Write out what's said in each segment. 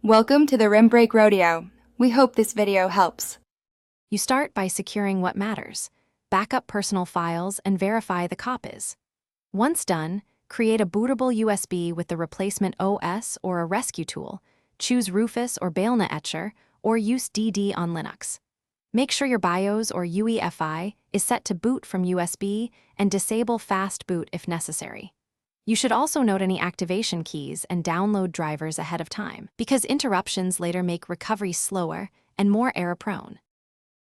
Welcome to the Rim Break Rodeo. We hope this video helps. You start by securing what matters. Back up personal files and verify the copies. Once done, create a bootable USB with the replacement OS or a rescue tool. Choose Rufus or Baelna Etcher, or use DD on Linux. Make sure your BIOS or UEFI is set to boot from USB and disable fast boot if necessary. You should also note any activation keys and download drivers ahead of time, because interruptions later make recovery slower and more error-prone.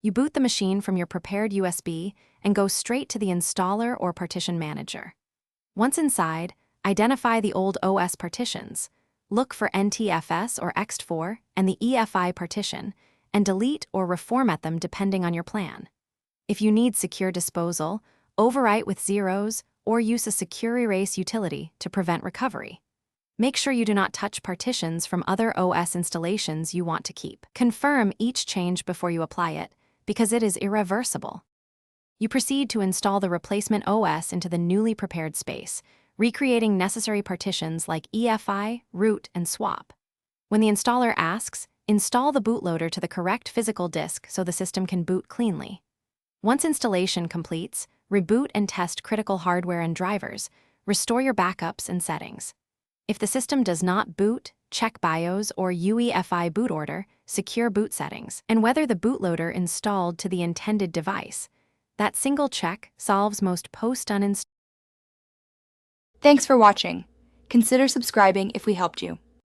You boot the machine from your prepared USB and go straight to the installer or partition manager. Once inside, identify the old OS partitions, look for NTFS or ext4 and the EFI partition, and delete or reformat them depending on your plan. If you need secure disposal, overwrite with zeros or use a secure erase utility to prevent recovery. Make sure you do not touch partitions from other OS installations you want to keep. Confirm each change before you apply it, because it is irreversible. You proceed to install the replacement OS into the newly prepared space, recreating necessary partitions like EFI, root, and swap. When the installer asks, install the bootloader to the correct physical disk so the system can boot cleanly. Once installation completes, reboot and test critical hardware and drivers. Restore your backups and settings. If the system does not boot, check BIOS or UEFI boot order, secure boot settings, and whether the bootloader installed to the intended device. That single check solves most post-uninstall. Thanks for watching. Consider subscribing if we helped you.